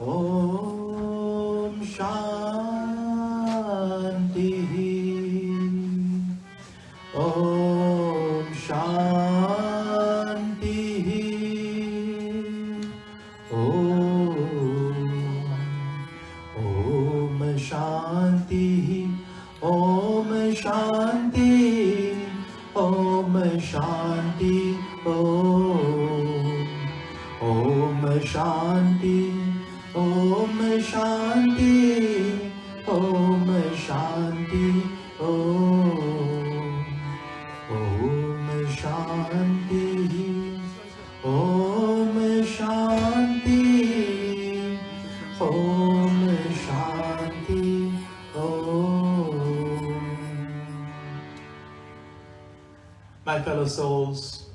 Om Shanti. Om Shanti. Om Shanti. Om Shanti. Om Shanti. Om Shanti. Om Shanti. Om Shanti. Om Shanti. Om Shanti. Om Shanti. My fellow souls,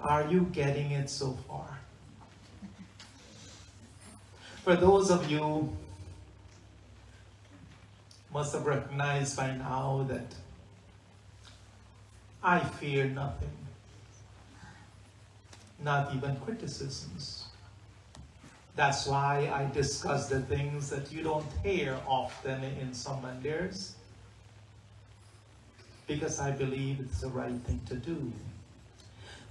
are you getting it so far? For those of you must have recognized by now that I fear nothing, not even criticisms. That's why I discuss the things that you don't hear often in some manders, because I believe it's the right thing to do.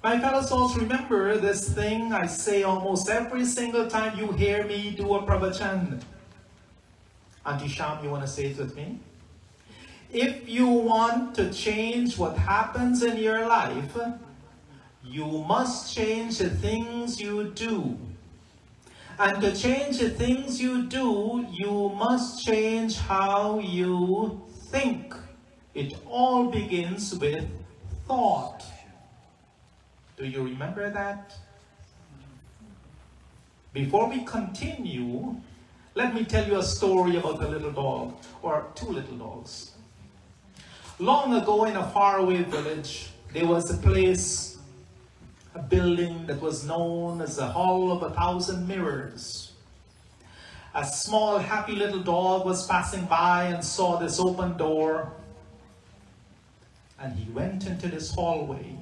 My fellow souls, remember this thing I say almost every single time you hear me do a pravachan. Auntie Sham, you want to say it with me? If you want to change what happens in your life, you must change the things you do. And to change the things you do, you must change how you think. It all begins with thought. Do you remember that? Before we continue, let me tell you a story about a little dog, or two little dogs. Long ago in a faraway village, there was a place, a building that was known as the Hall of 1,000 Mirrors. A small, happy little dog was passing by and saw this open door, and he went into this hallway.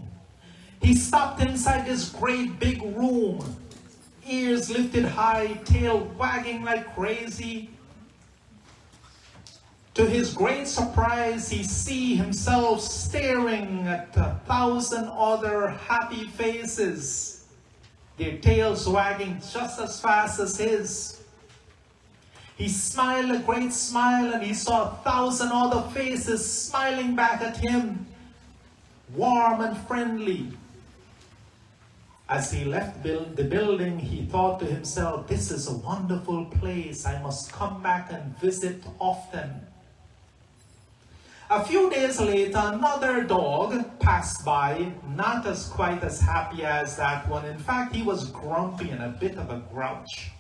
He stopped inside this great big room, ears lifted high, tail wagging like crazy. To his great surprise, he see himself staring at 1,000 other happy faces, their tails wagging just as fast as his. He smiled a great smile, and he saw 1,000 other faces smiling back at him, warm and friendly. As he left the building, he thought to himself, this is a wonderful place. I must come back and visit often. A few days later, another dog passed by, not quite as happy as that one. In fact, he was grumpy and a bit of a grouch.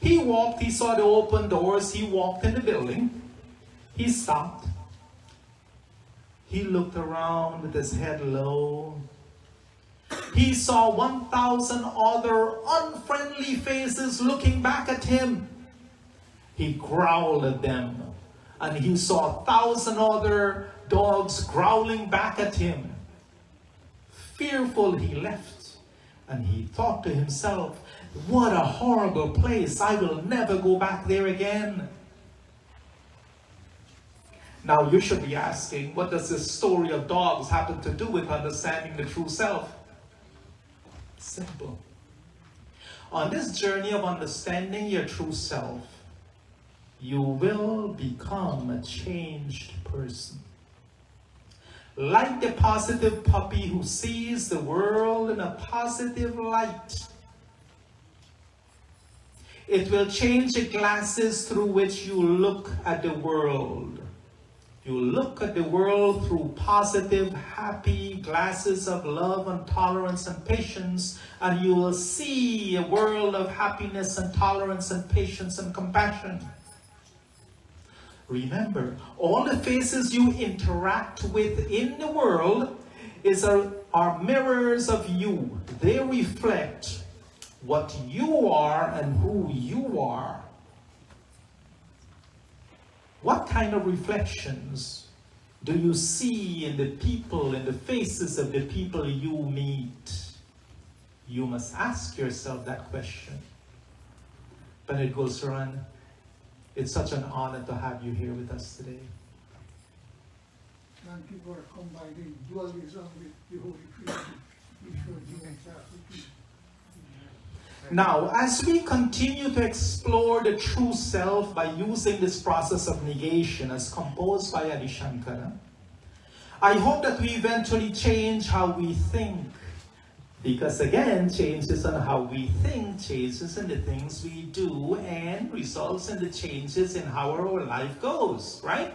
He walked, he saw the open doors, he walked in the building. He stopped. He looked around with his head low. He saw 1,000 other unfriendly faces looking back at him. He growled at them, and he saw 1,000 other dogs growling back at him. Fearful, he left, and he thought to himself, what a horrible place. I will never go back there again. Now you should be asking, what does this story of dogs happen to do with understanding the true self? Simple. On this journey of understanding your true self, you will become a changed person. Like the positive puppy who sees the world in a positive light. It will change the glasses through which you look at the world. You look at the world through positive, happy glasses of love and tolerance and patience, and you will see a world of happiness and tolerance and patience and compassion. Remember, all the faces you interact with in the world are mirrors of you. They reflect what you are and who you are. What kind of reflections do you see in the people, in the faces of the people you meet? You must ask yourself that question. Benedict Gulsaran, it's such an honor to have you here with us today. Thank you for combining dualism with the Holy Trinity. Now, as we continue to explore the true self by using this process of negation as composed by Adi Shankara, I hope that we eventually change how we think. Because again, changes on how we think, changes in the things we do, and results in the changes in how our life goes, right?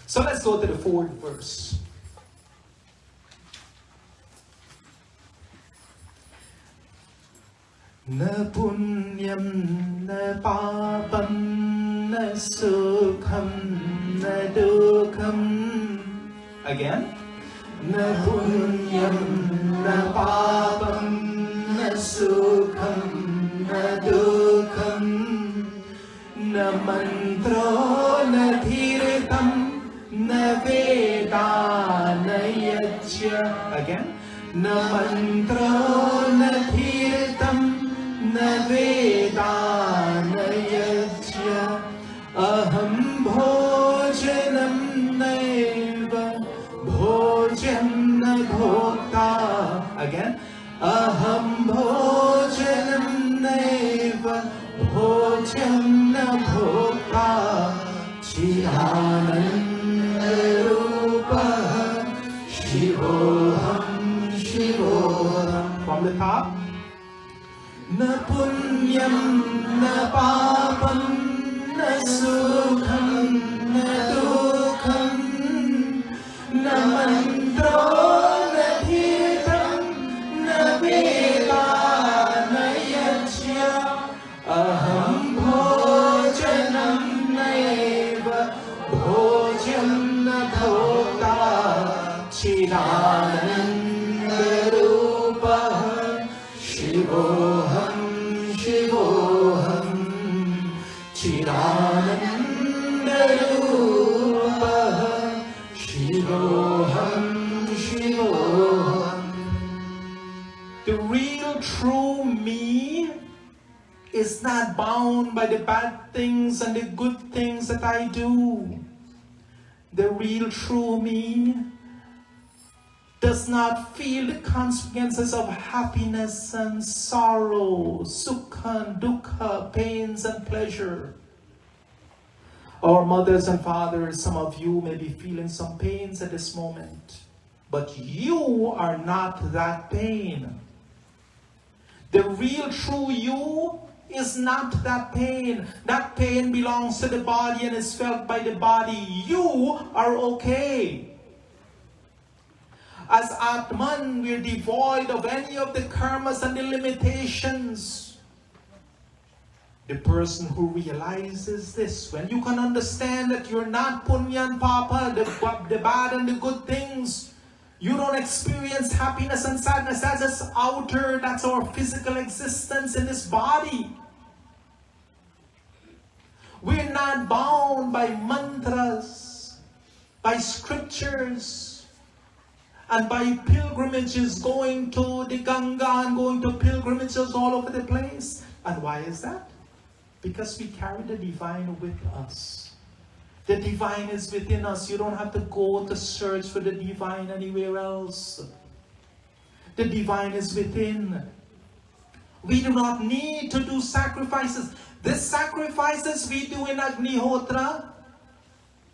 So let's go to the fourth verse. Na punyam na papam na sukham na dukham. Again. Na punyam na papam na sukham na dukham. Na mantro na dhiritam na veda na yajna. Again. Na mantro na dhiritam na veda na yajna. Aham bhojanam naiva bhojam na bhokta. Again. Aham bhojanam naiva bhojam na bhokta. Chidananda rupa Shivoham Shivoham. From the top. Na punyam na papam na sukham na dukham. Na mantro na dhiritam na veda na yajna. Aham bhojanam naiva bhojam na bhokta. Chidananda rupa Shivoham Shivoham. Chidananda rupa Shivoham Shivoham. The real true me is not bound by the bad things and the good things that I do. The real true me does not feel the consequences of happiness and sorrow, sukha and dukkha, pains and pleasure. Our mothers and fathers, some of you may be feeling some pains at this moment, but you are not that pain. The real true you is not that pain. That pain belongs to the body and is felt by the body. You are okay. As Atman, we're devoid of any of the karmas and the limitations. The person who realizes this, when you can understand that you're not punya and papa, the bad and the good things, you don't experience happiness and sadness. That's just outer, that's our physical existence in this body. We're not bound by mantras, by scriptures, and by pilgrimages, going to the Ganga and going to pilgrimages all over the place. And why is that? Because we carry the divine with us. The divine is within us. You don't have to go to search for the divine anywhere else. The divine is within. We do not need to do sacrifices. The sacrifices we do in Agnihotra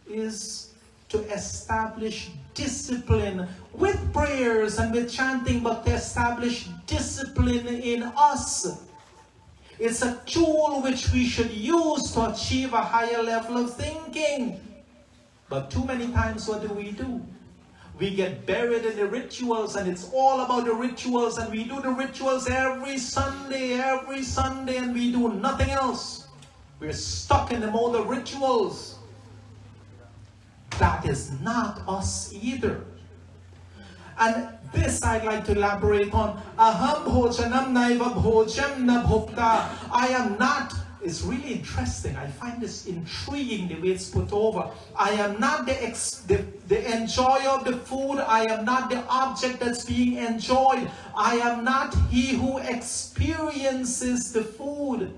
is to establish discipline with prayers and with chanting, but to establish discipline in us. It's a tool which we should use to achieve a higher level of thinking. But too many times, what do? We get buried in the rituals, and it's all about the rituals, and we do the rituals every Sunday, and we do nothing else. We're stuck in the mode of rituals. That is not us either. And this I'd like to elaborate on. Aham bhojanam naiva bhojam na bhokta. I am not is really interesting. I find this intriguing the way it's put over. I am not the enjoyer of the food. I am not the object that's being enjoyed. I am not he who experiences the food.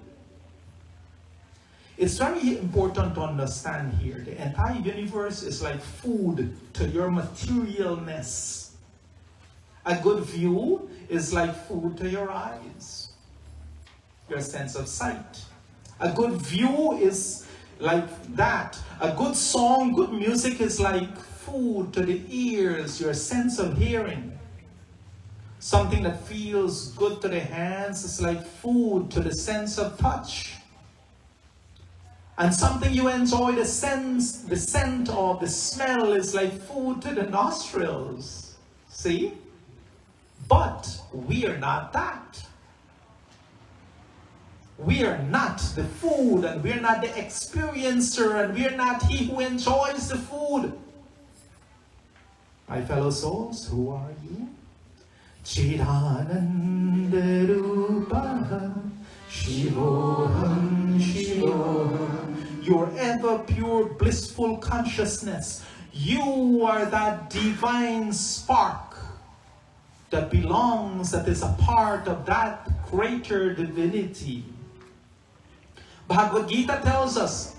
It's very important to understand here. The entire universe is like food to your materialness. A good view is like food to your eyes, your sense of sight. A good view is like that. A good song, good music is like food to the ears, your sense of hearing. Something that feels good to the hands is like food to the sense of touch. And something you enjoy, the scent of the smell is like food to the nostrils. See? But we are not that. We are not the food, and we are not the experiencer, and we are not he who enjoys the food. My fellow souls, who are you? Chidananda Rupa Shivoham Shivoham. Your ever pure blissful consciousness. You are that divine spark that belongs, that is a part of that greater divinity. Bhagavad Gita tells us,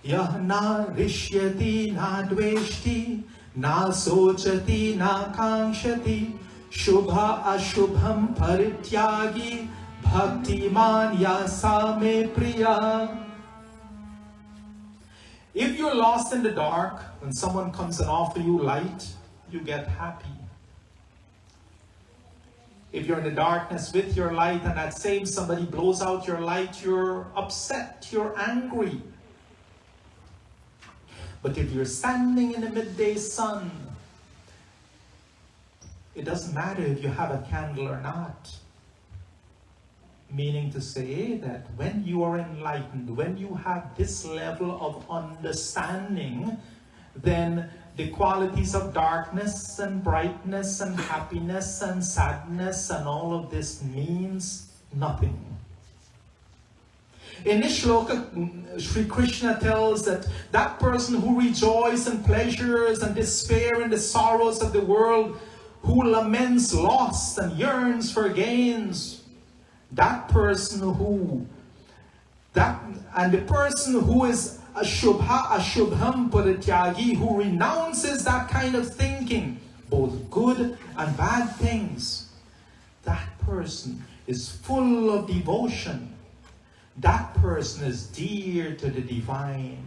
Yajna rishyati na dveshti na sochati na kankshati shubha ashubham parityagi bhaktiman yasa me priya. If you're lost in the dark, when someone comes and offers you light, you get happy. If you're in the darkness with your light and that same somebody blows out your light, you're upset, you're angry. But if you're standing in the midday sun, it doesn't matter if you have a candle or not. Meaning to say that when you are enlightened, when you have this level of understanding, then the qualities of darkness and brightness and happiness and sadness and all of this means nothing. In this shloka, Sri Krishna tells that person who rejoices in pleasures and despair in the sorrows of the world, who laments loss and yearns for gains, that person who is Ashubham Parityagi, who renounces that kind of thinking, both good and bad things, that person is full of devotion. That person is dear to the divine.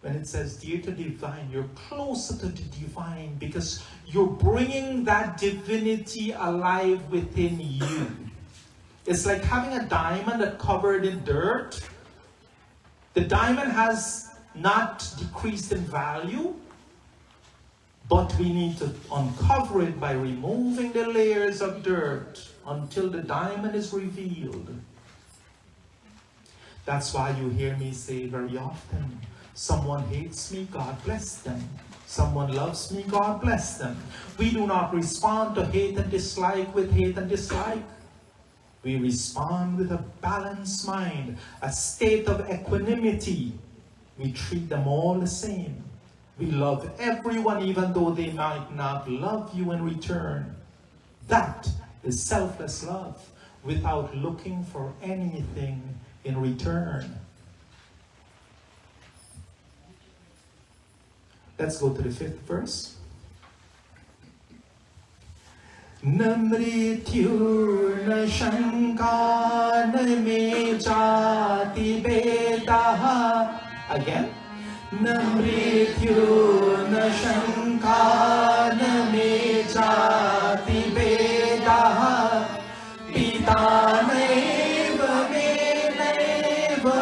When it says dear to the divine, you're closer to the divine because you're bringing that divinity alive within you. It's like having a diamond that's covered in dirt. The diamond has not decreased in value, but we need to uncover it by removing the layers of dirt until the diamond is revealed. That's why you hear me say very often, someone hates me, God bless them. Someone loves me, God bless them. We do not respond to hate and dislike with hate and dislike. We respond with a balanced mind, a state of equanimity. We treat them all the same. We love everyone even though they might not love you in return. That is selfless love without looking for anything in return. Let's go to the 5th verse. Namrityu na shanka na me jati bedaha. Again. Namrityu na shanka na me jati bedaha. Pita neva me neva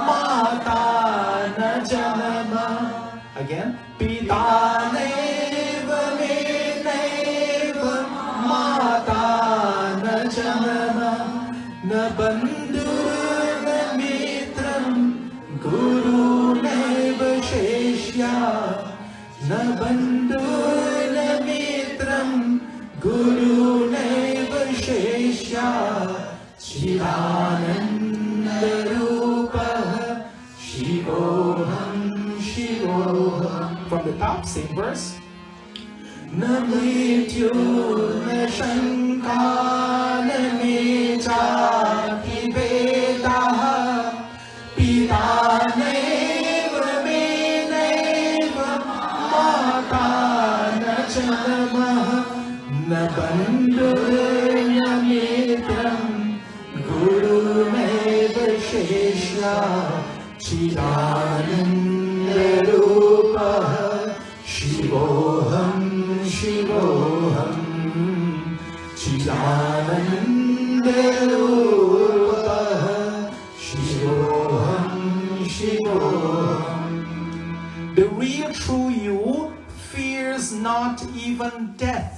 mata na janama. Again. Pita neva me neva mata na janama. Na bandhu na mitram guru neva sheshya. Na bandhu na mitram guru neva sheshya. Chidananda stop, same verse. Na mrityu na shanka na me jati vedah pita neva me neva mata na janma na bandhu na mitram guru meva shesha Chidananda Rupa Shivoham Shivoham Chidananda Rupa Shivoham Shivoham. The real true you fears not even death.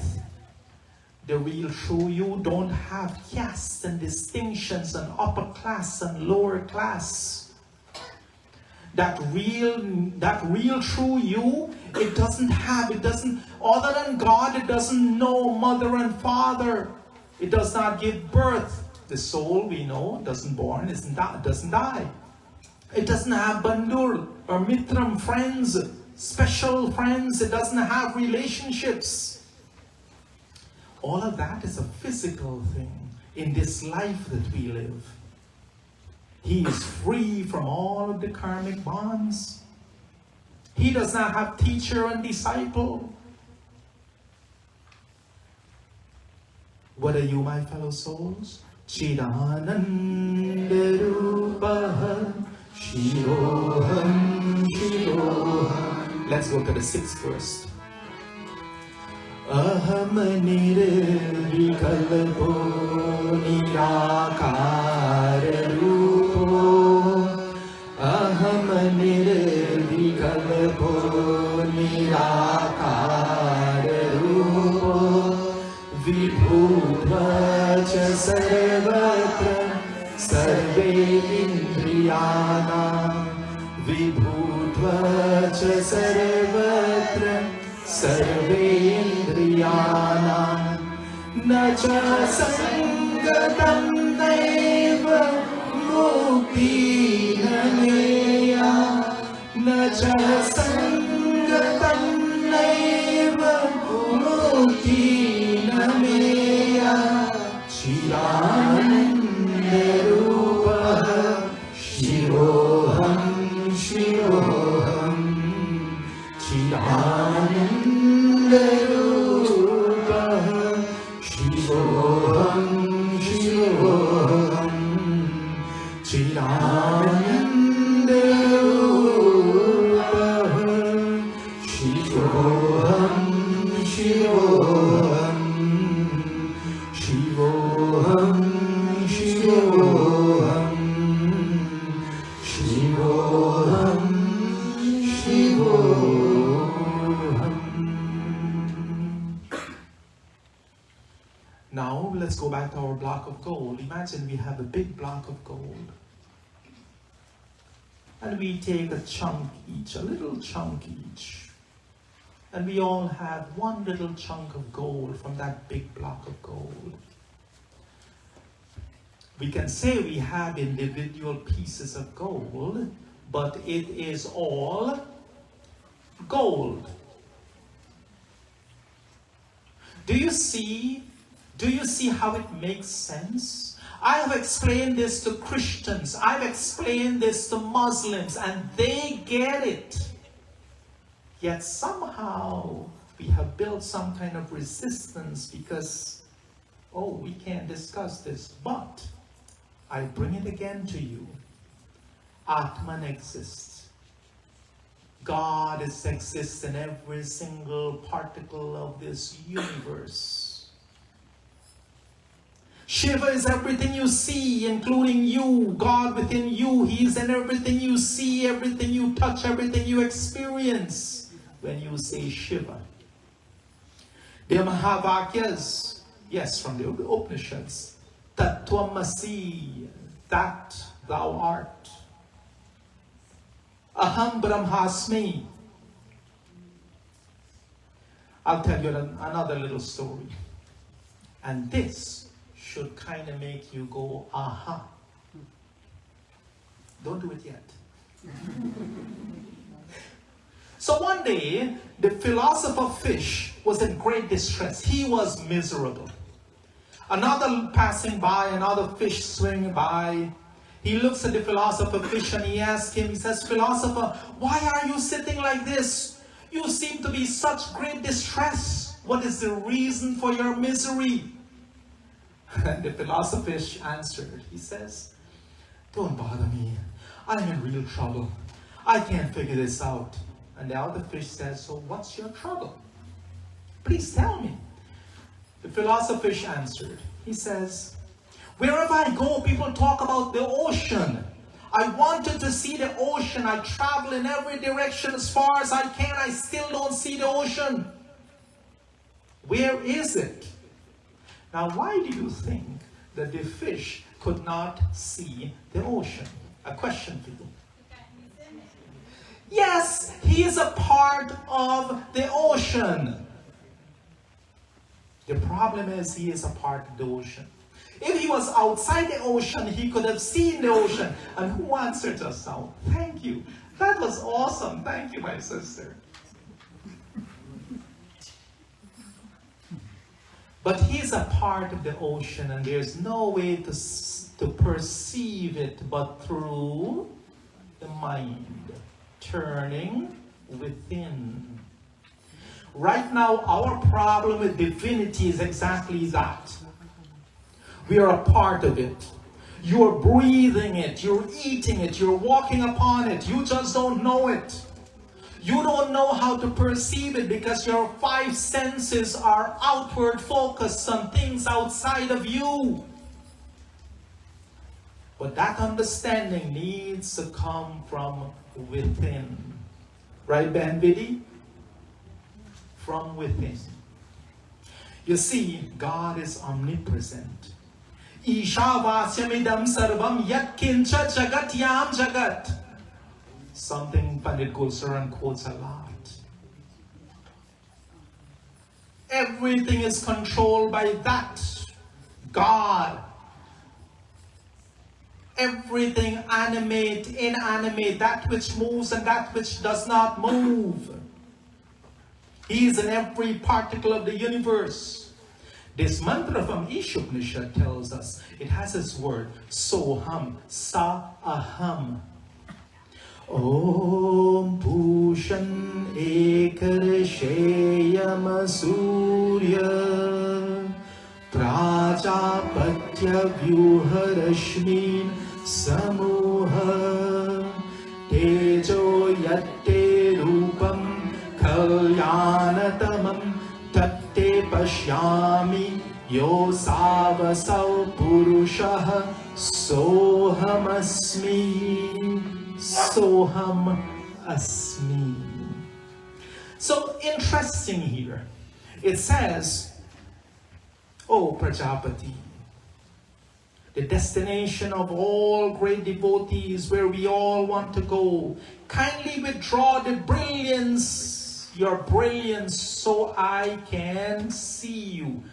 The real true you don't have castes and distinctions and upper class and lower class. That real true you, it doesn't, other than God, it doesn't know mother and father. It does not give birth. The soul, we know, doesn't die. It doesn't have bandhur or mitram, friends, special friends. It doesn't have relationships. All of that is a physical thing in this life that we live. He is free from all of the karmic bonds. He does not have teacher and disciple. What are you, my fellow souls? Chidananda Rupa Shivoham Shivoham. Let's go to the 6th verse. Aham nirvikalpo nirakara rupo Aham nirvikalpo nirakara rupo Vibhutva cha sarvatra sarve indriyanam Vibhutva cha sarvatra sarve indriyanam na cha sangatam naiva mukti nameya na cha sangatam naiva mukti nameya Chidananda Rupa Shivoham Shivoham Chidananda Rupa Shivoham Shivoham Chidananda Rupa Shivoham Shivoham Shivoham Shivoham Shivoham Shivoham. Now let's go back to our block of gold. Imagine we have a big block of gold. And we take a chunk each, a little chunk each. And we all have one little chunk of gold from that big block of gold. We can say we have individual pieces of gold, but it is all gold. Do you see how it makes sense? I have explained this to Christians, I've explained this to Muslims, and they get it. Yet somehow we have built some kind of resistance because, oh, we can't discuss this. But I bring it again to you. Atman exists. God exists in every single particle of this universe. Shiva is everything you see, including you. God within you. He is in everything you see, everything you touch, everything you experience when you say Shiva. The Mahavakyas, yes, from the Upanishads. Tattvamasi, that thou art. Aham Brahmasmi. I'll tell you another little story. And this should kind of make you go, aha. Don't do it yet. So one day, the philosopher fish was in great distress. He was miserable. Another passing by, another fish swimming by. He looks at the philosopher fish and he asks him, he says, "Philosopher, why are you sitting like this? You seem to be such great distress. What is the reason for your misery?" And the philosopher fish answered. He says, "Don't bother me. I'm in real trouble. I can't figure this out." And the other fish says, "So what's your trouble? Please tell me." The philosopher fish answered. He says, "Wherever I go, people talk about the ocean. I wanted to see the ocean. I travel in every direction as far as I can. I still don't see the ocean. Where is it?" Now, why do you think that the fish could not see the ocean? A question for you. Yes, he is a part of the ocean. The problem is he is a part of the ocean. If he was outside the ocean, he could have seen the ocean. And who answered us now? Thank you. That was awesome. Thank you, my sister. But he's a part of the ocean, and there's no way to perceive it but through the mind, turning within. Right now, our problem with divinity is exactly that. We are a part of it. You're breathing it, you're eating it, you're walking upon it. You just don't know it. You don't know how to perceive it because your five senses are outward focused on things outside of you. But that understanding needs to come from within. Right, Ben Biddy? From within. You see, God is omnipresent. Ishavasyamidam sarvam yatkincha jagat yam jagat. Something Pandit Gulsaran quotes a lot. Everything is controlled by that God. Everything animate, inanimate, that which moves and that which does not move. He is in every particle of the universe. This mantra from Ishopanishad tells us, it has its word, soham, sa aham. Om Pushan Ekarsheyam Surya Prajapatya Vyuharashmin Samuha Tejo Yatte Rupam Kalyanatamam Tatte Pashyami Yosavasau Purushaha Sohamasmi Soham Asmi. So interesting here. It says, "O Prajapati, the destination of all great devotees where we all want to go, kindly withdraw the brilliance, your brilliance, so I can see you."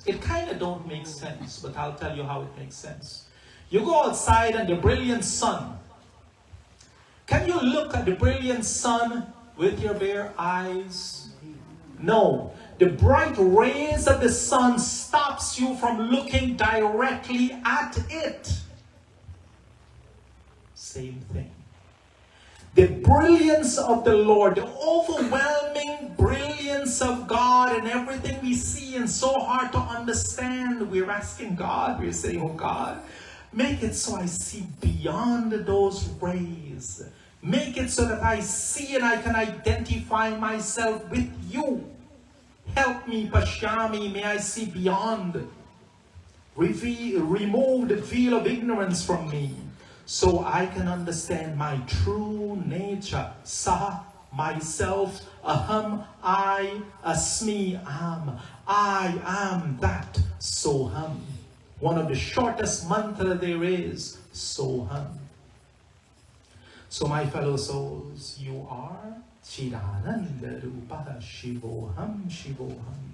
It kind of don't make sense, but I'll tell you how it makes sense. You go outside and the brilliant sun. Can you look at the brilliant sun with your bare eyes? No. The bright rays of the sun stops you from looking directly at it. Same thing. The brilliance of the Lord, the overwhelming brilliance of God and everything we see and so hard to understand. We're asking God, we're saying, "Oh God, make it so I see beyond those rays. Make it so that I see and I can identify myself with you. Help me, Pashyami, may I see beyond. Remove the veil of ignorance from me, so I can understand my true nature. Sa, myself, aham, I, asmi, am. I am that, soham. One of the shortest mantra there is, soham. So my fellow souls, you are Chidananda Rupa Shivoham Shivoham.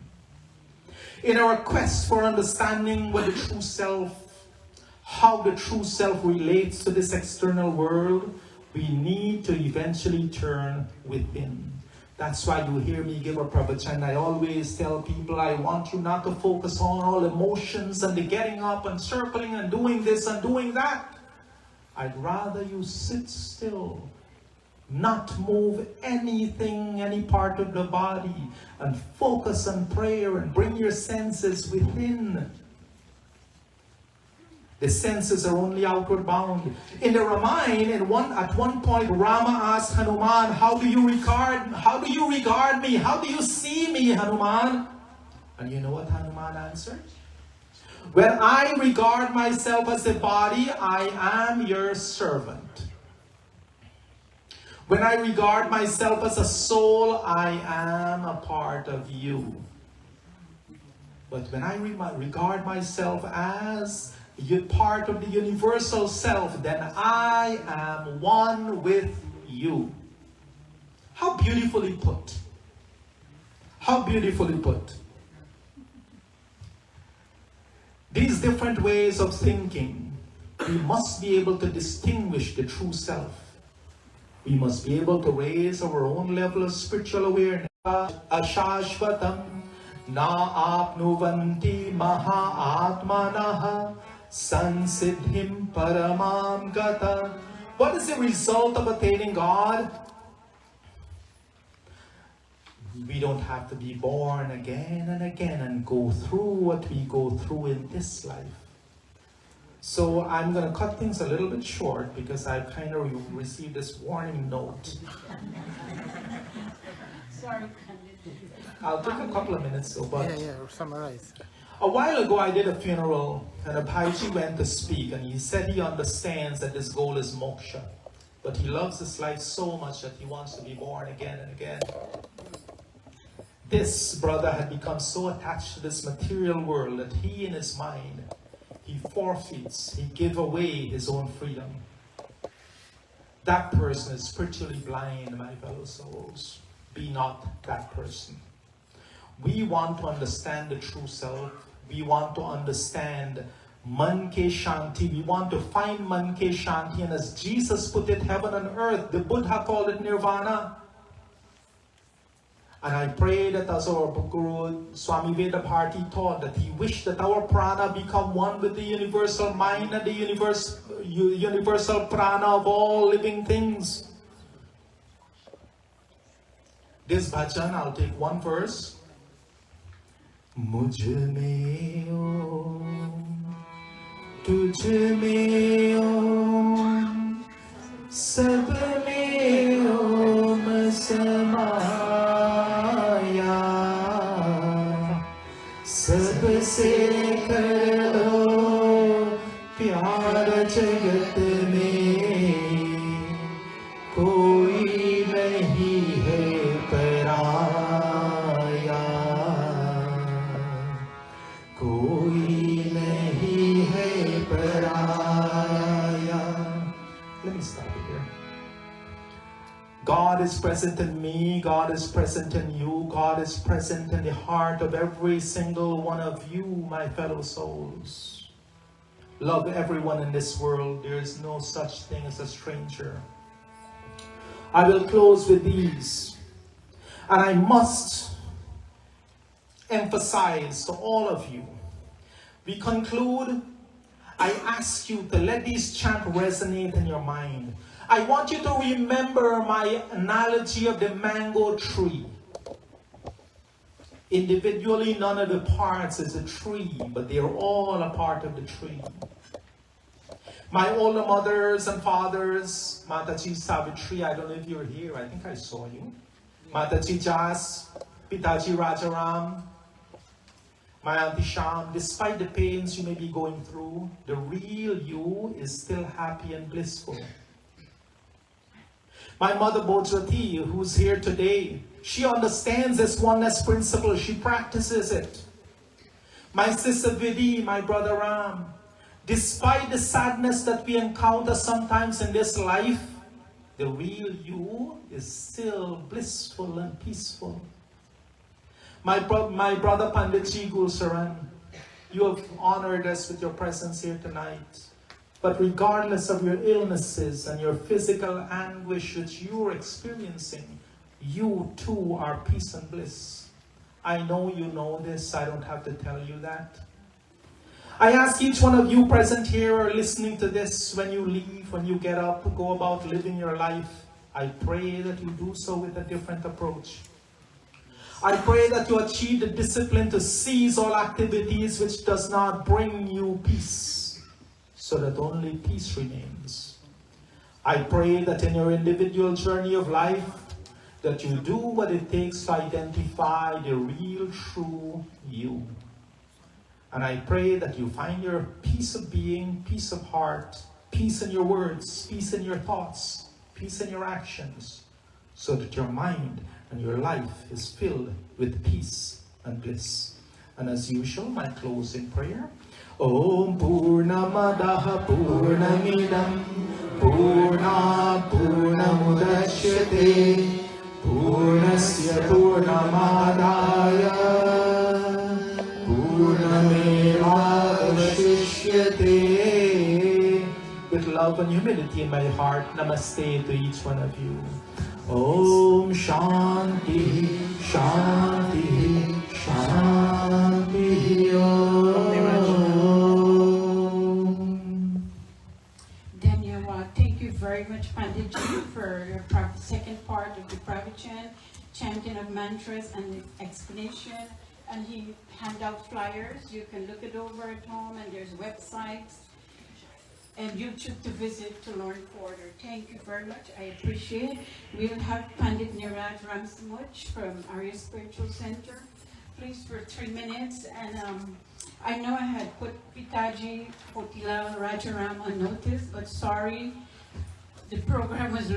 In our quest for understanding what the true self, how the true self relates to this external world, We need to eventually turn within. That's why you hear me give a pravachan. I always tell people, I want you not to focus on all emotions and the getting up and circling and doing this and doing that. I'd rather you sit still, not move anything, any part of the body, and focus on prayer and bring your senses within. The senses are only outward bound. In the Ramayana, at one point, Rama asked Hanuman, how do you regard me? How do you see me, Hanuman? And you know what Hanuman answered? When I regard myself as a body, I am your servant. When I regard myself as a soul, I am a part of you. But when I regard myself as part of the universal self, then I am one with you. How beautifully put. How beautifully put. These different ways of thinking, we must be able to distinguish the true self. We must be able to raise our own level of spiritual awareness. Ashashvatam na apnuvanti maha atmanaha sansiddhim paramam gata. What is the result of attaining God? We don't have to be born again and again and go through what we go through in this life. So I'm going to cut things a little bit short because I kind of received this warning note. Sorry. I'll take a couple of minutes though, but summarize. a while ago I did a funeral and a Bhaiji went to speak and he said he understands that this goal is moksha. But he loves this life so much that he wants to be born again and again. This brother had become so attached to this material world that he in his mind, he forfeits, he gives away his own freedom. That person is spiritually blind, my fellow souls. Be not that person. We want to understand the true self. We want to understand Man Ke Shanti. We want to find Man Ke Shanti. And as Jesus put it, heaven and earth. The Buddha called it Nirvana. And I pray that as our Guru Swami Vedaparti taught, that he wished that our prana become one with the universal mind and the universal prana of all living things. This bhajan, I'll take one verse. Mujh mein om, tujh mein om, sab mein om samaya. सबसे कर लो प्यार जगत में कोई नहीं है पराया कोई नहीं है पराया. Let me stop it here. God is present in me, God is present in you, God is present in the heart of every single one of you, my fellow souls. Love everyone in this world. There is no such thing as a stranger. I will close with these. And I must emphasize to all of you. We conclude, I ask you to let these chants resonate in your mind. I want you to remember my analogy of the mango tree. Individually, none of the parts is a tree, but they're all a part of the tree. My older mothers and fathers, Mataji Savitri, I don't know if you're here, I think I saw you. Mataji Jas, Pitaji Rajaram, my Auntie Sham, despite the pains you may be going through, the real you is still happy and blissful. My mother Bojrati, who's here today, she understands this oneness principle. She practices it. My sister Vidi, my brother Ram, despite the sadness that we encounter sometimes in this life, the real you is still blissful and peaceful. My brother Panditji Gulsaran, you have honored us with your presence here tonight. But regardless of your illnesses and your physical anguish which you're experiencing, you too are peace and bliss. I know you know this, I don't have to tell you that. I ask each one of you present here or listening to this, when you leave, when you get up, go about living your life, I pray that you do so with a different approach. I pray that you achieve the discipline to cease all activities which does not bring you peace, so that only peace remains. I pray that in your individual journey of life, that you do what it takes to identify the real, true you. And I pray that you find your peace of being, peace of heart, peace in your words, peace in your thoughts, peace in your actions, so that your mind and your life is filled with peace and bliss. And as usual, my closing prayer. Om Purnamadaha Purnamidam Purna Purnamudachyate Purnasya Purnamadaya Purnamevavashishyate. With love and humility in my heart, namaste to each one of you. Om Shanti, Shanti, Shanti Om. Daniel, thank you very much, Panditji, for your second part of the pravachan, chanting of mantras and explanation. And he hand out flyers. You can look it over at home, and there's websites and YouTube to visit to learn further. Thank you very much. I appreciate it. We'll have Pandit Niraj Ramsamaj from Arya Spiritual Center, please, for 3 minutes. And I know I had put Pitaji Kotilal Rajaram on notice, but sorry, the program was